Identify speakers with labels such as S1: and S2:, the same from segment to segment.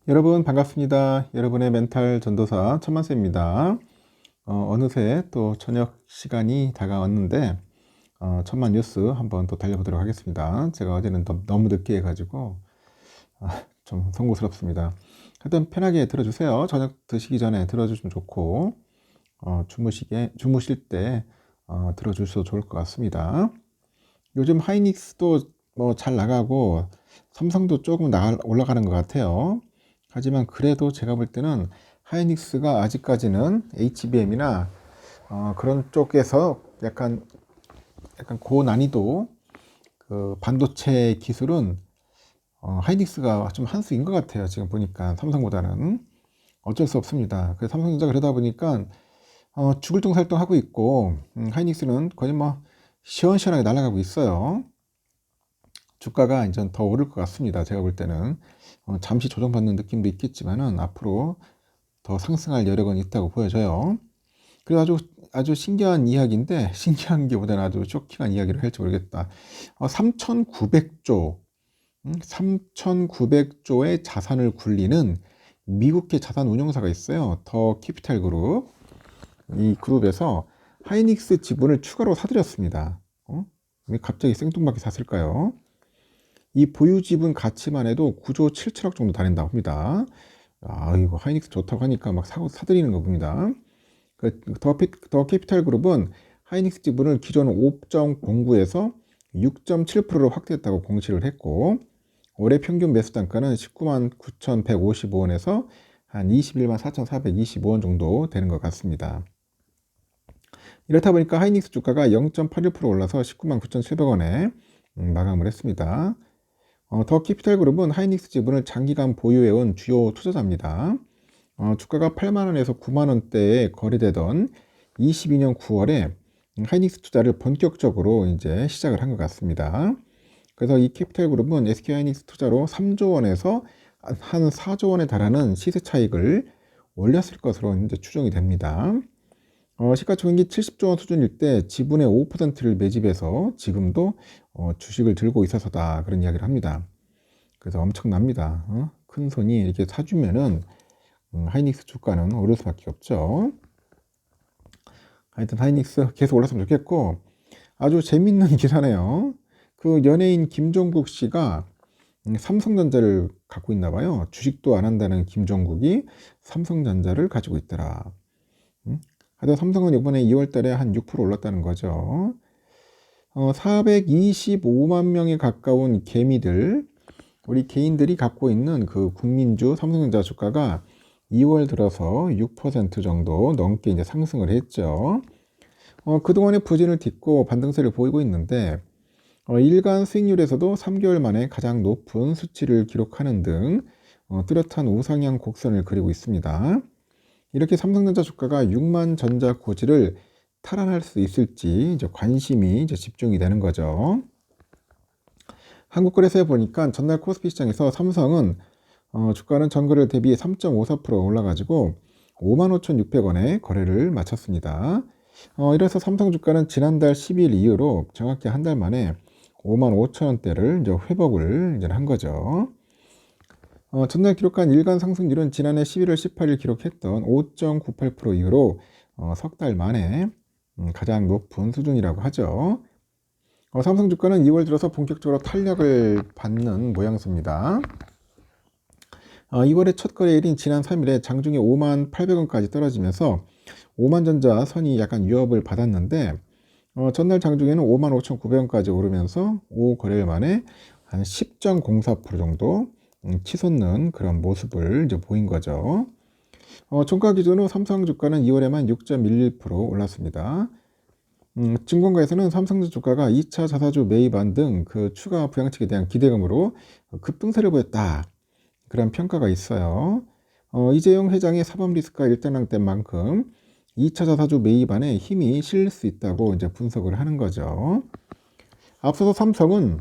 S1: 여러분 반갑습니다. 여러분의 멘탈 전도사 천만세입니다. 어느새 또 저녁 시간이 다가왔는데 천만 뉴스 한번 또 달려보도록 하겠습니다. 제가 어제는 너무 늦게 해가지고 좀 송구스럽습니다. 하여튼 편하게 들어주세요. 저녁 드시기 전에 들어주시면 좋고 주무실 때 들어주셔도 좋을 것 같습니다. 요즘 하이닉스도 뭐 잘 나가고 삼성도 조금 올라가는 것 같아요. 하지만 그래도 제가 볼 때는 하이닉스가 아직까지는 HBM이나 그런 쪽에서 약간 고난이도 그 반도체 기술은 하이닉스가 좀 한 수인 것 같아요. 지금 보니까 삼성보다는 어쩔 수 없습니다. 그래서 삼성전자 그러다 보니까 죽을 둥살둥 하고 있고 하이닉스는 거의 뭐 시원시원하게 날아가고 있어요. 주가가 이제 더 오를 것 같습니다. 제가 볼 때는 잠시 조정받는 느낌도 있겠지만은 앞으로 더 상승할 여력은 있다고 보여져요. 그래서 아주 신기한 이야기인데, 신기한 게 보다는 아주 쇼킹한 이야기를 할지 모르겠다. 3,900조, 3,900조의 자산을 굴리는 미국의 자산 운용사가 있어요. 더 캐피탈 그룹. 이 그룹에서 하이닉스 지분을 추가로 사들였습니다. 왜 갑자기 생뚱맞게 샀을까요? 이 보유 지분 가치만 해도 9조 7천억 정도 달린다고 합니다. 이거 하이닉스 좋다고 하니까 막 사들이는 거 봅니다. 더 캐피탈 그룹은 하이닉스 지분을 기존 5.09에서 6.7%로 확대했다고 공시를 했고, 올해 평균 매수 단가는 19만 9,155원에서 한 21만 4,425원 정도 되는 것 같습니다. 이렇다 보니까 하이닉스 주가가 0.81% 올라서 19만 9,700원에 마감을 했습니다. 더 캐피탈 그룹은 하이닉스 지분을 장기간 보유해온 주요 투자자입니다. 주가가 8만원에서 9만원대에 거래되던 22년 9월에 하이닉스 투자를 본격적으로 이제 시작을 한 것 같습니다. 그래서 이 캐피탈 그룹은 SK 하이닉스 투자로 3조 원에서 한 4조 원에 달하는 시세 차익을 올렸을 것으로 이제 추정이 됩니다. 시가총액이 70조 원 수준일 때 지분의 5%를 매집해서 지금도 주식을 들고 있어서다 그런 이야기를 합니다. 그래서 엄청납니다. 큰 손이 이렇게 사주면은 하이닉스 주가는 오를 수밖에 없죠. 하여튼 하이닉스 계속 올랐으면 좋겠고 아주 재밌는 기사네요. 그 연예인 김종국 씨가 삼성전자를 갖고 있나 봐요. 주식도 안 한다는 김종국이 삼성전자를 가지고 있더라. 하여튼 삼성은 이번에 2월 달에 한 6% 올랐다는 거죠. 425만 명에 가까운 개미들, 우리 개인들이 갖고 있는 그 국민주 삼성전자 주가가 2월 들어서 6% 정도 넘게 이제 상승을 했죠. 그동안의 부진을 딛고 반등세를 보이고 있는데, 일간 수익률에서도 3개월 만에 가장 높은 수치를 기록하는 등 뚜렷한 우상향 곡선을 그리고 있습니다. 이렇게 삼성전자 주가가 6만 전자 고지를 탈환할 수 있을지 이제 관심이 이제 집중이 되는 거죠. 한국거래소에 보니까 전날 코스피 시장에서 삼성은 주가는 전거래 대비 3.54% 올라가지고 55,600원에 거래를 마쳤습니다. 이래서 삼성 주가는 지난달 10일 이후로 정확히 한 달 만에 55,000원대를 이제 회복을 이제 한 거죠. 전날 기록한 일간 상승률은 지난해 11월 18일 기록했던 5.98% 이후로 석 달 만에 가장 높은 수준이라고 하죠. 삼성 주가는 2월 들어서 본격적으로 탄력을 받는 모양새입니다. 2월의 첫 거래일인 지난 3일에 장중에 5만 800원까지 떨어지면서 5만 전자 선이 약간 위협을 받았는데 전날 장중에는 5만 5,900원까지 오르면서 5거래일 만에 한 10.04% 정도 치솟는 그런 모습을 이제 보인 거죠. 종가 기준으로 삼성 주가는 2월에만 6.11% 올랐습니다. 증권가에서는 삼성전자 주가가 2차 자사주 매입안 등 그 추가 부양책에 대한 기대감으로 급등세를 보였다. 그런 평가가 있어요. 이재용 회장의 사법 리스크가 일단락된 만큼 2차 자사주 매입안에 힘이 실릴 수 있다고 이제 분석을 하는 거죠. 앞서서 삼성은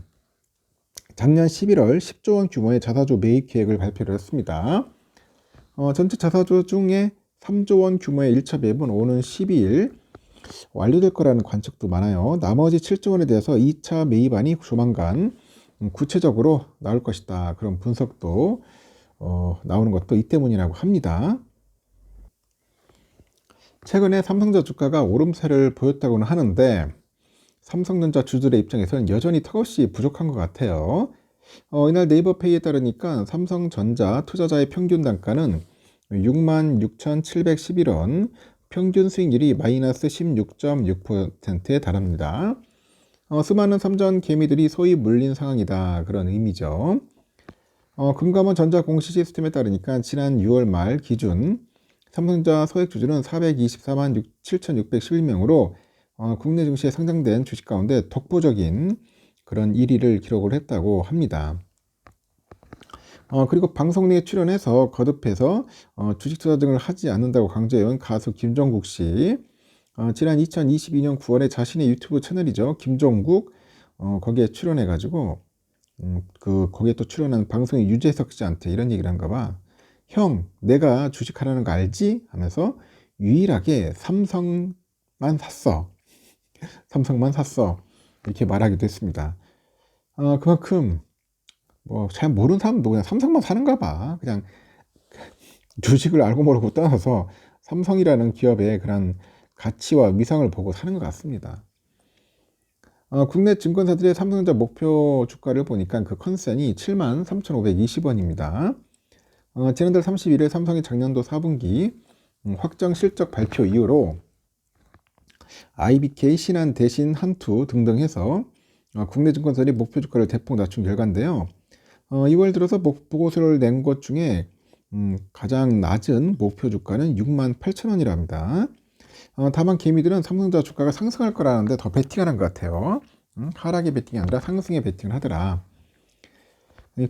S1: 작년 11월 10조 원 규모의 자사주 매입 계획을 발표를 했습니다. 전체 자사주 중에 3조 원 규모의 1차 매입은 오는 12일 완료될 거라는 관측도 많아요. 나머지 7조 원에 대해서 2차 매입안이 조만간 구체적으로 나올 것이다. 그런 분석도 나오는 것도 이 때문이라고 합니다. 최근에 삼성전자 주가가 오름세를 보였다고는 하는데 삼성전자 주주들의 입장에서는 여전히 턱없이 부족한 것 같아요. 이날 네이버페이에 따르니까 삼성전자 투자자의 평균 단가는 66,711원, 평균 수익률이 마이너스 16.6%에 달합니다. 수많은 삼전 개미들이 소위 물린 상황이다, 그런 의미죠. 금감원 전자 공시 시스템에 따르니까 지난 6월 말 기준 삼성전자 소액 주주는 424만 7,611명으로 국내 증시에 상장된 주식 가운데 독보적인 그런 1위를 기록을 했다고 합니다. 그리고 방송 내에 출연해서 거듭해서 주식 투자 등을 하지 않는다고 강조해온 가수 김종국 씨, 지난 2022년 9월에 자신의 유튜브 채널이죠, 김종국, 거기에 출연해가지고 거기에 또 출연한 방송의 유재석 씨한테 이런 얘기를 한가 봐. 형, 내가 주식하라는 거 알지? 하면서 유일하게 삼성만 샀어. 삼성만 샀어. 이렇게 말하기도 했습니다. 그만큼 뭐 잘 모르는 사람도 그냥 삼성만 사는가 봐. 그냥 주식을 알고 모르고 떠나서 삼성이라는 기업의 그런 가치와 위상을 보고 사는 것 같습니다. 국내 증권사들의 삼성전자 목표 주가를 보니까 그 컨센이 73,520원입니다. 지난달 31일 삼성이 작년도 4분기 확정 실적 발표 이후로 IBK, 신한, 대신, 한투 등등 해서 국내 증권사들이 목표 주가를 대폭 낮춘 결과인데요. 2월 들어서 보고서를 낸 것 중에 가장 낮은 목표 주가는 68,000원이랍니다. 다만 개미들은 삼성전자 주가가 상승할 거라는데 더 베팅하는 것 같아요. 하락의 베팅이 아니라 상승의 베팅을 하더라.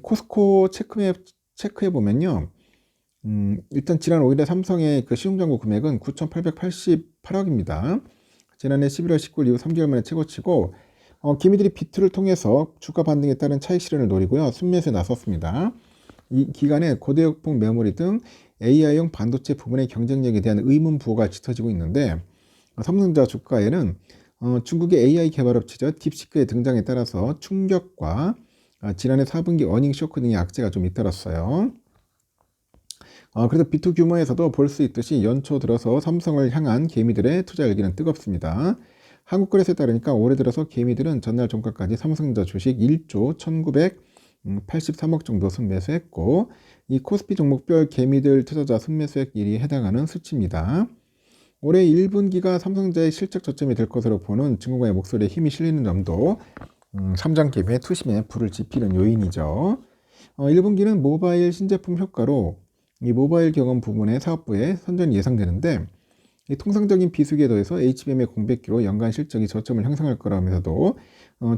S1: 코스코 체크해 보면요. 일단 지난 5일에 삼성의 그 시중장고 금액은 9,888억입니다. 지난해 11월 19일 이후 3개월 만에 최고치고, 기미들이 비트를 통해서 주가 반등에 따른 차익 실현을 노리고요, 순매수에 나섰습니다. 이 기간에 고대역폭 메모리 등 AI용 반도체 부분의 경쟁력에 대한 의문 부호가 짙어지고 있는데, 삼성전자 주가에는 중국의 AI 개발업체죠, 딥시크의 등장에 따라서 충격과 지난해 4분기 어닝 쇼크 등의 악재가 좀 잇따랐어요. 그래서 비트 규모에서도 볼 수 있듯이 연초 들어서 삼성을 향한 개미들의 투자 열기는 뜨겁습니다. 한국거래소에 따르니까 올해 들어서 개미들은 전날 종가까지 삼성전자 주식 1조 1983억 정도 순매수했고, 이 코스피 종목별 개미들 투자자 순매수액일이 해당하는 수치입니다. 올해 1분기가 삼성전자의 실적 저점이 될 것으로 보는 증권가의 목소리에 힘이 실리는 점도 삼장 개미의 투심에 불을 지피는 요인이죠. 1분기는 모바일 신제품 효과로 이 모바일 경험 부문의 사업부의 선전이 예상되는데, 이 통상적인 비수기에 더해서 HBM의 공백기로 연간 실적이 저점을 형성할 거라면서도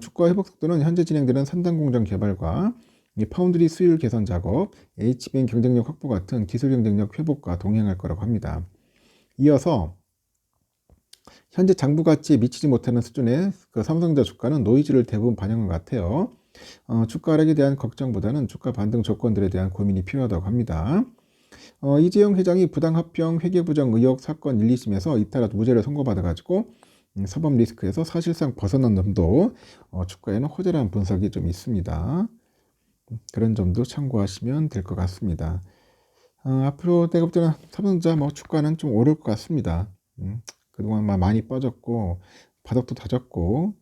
S1: 주가 회복 속도는 현재 진행되는 산단 공정 개발과 이 파운드리 수율 개선 작업, HBM 경쟁력 확보 같은 기술 경쟁력 회복과 동행할 거라고 합니다. 이어서 현재 장부 가치에 미치지 못하는 수준의 그 삼성전자 주가는 노이즈를 대부분 반영한 것 같아요. 주가 하락에 대한 걱정보다는 주가 반등 조건들에 대한 고민이 필요하다고 합니다. 이재용 회장이 부당합병 회계부정 의혹 사건 1, 2심에서 잇따라 무죄를 선고받아가지고 사법 리스크에서 사실상 벗어난 점도 주가에는 호재라는 분석이 좀 있습니다. 그런 점도 참고하시면 될 것 같습니다. 앞으로 내가 볼 때는 삼성전자 주가는 좀 오를 것 같습니다. 그동안 많이 빠졌고 바닥도 다졌고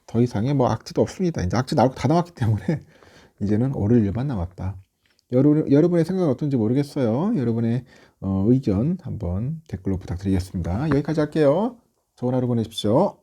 S1: 더 이상의 악재도 없습니다. 이제 악재 나올 거 다 나왔기 때문에 이제는 오를 일만 남았다. 여러분의 생각은 어떤지 모르겠어요. 여러분의 의견 한번 댓글로 부탁드리겠습니다. 여기까지 할게요. 좋은 하루 보내십시오.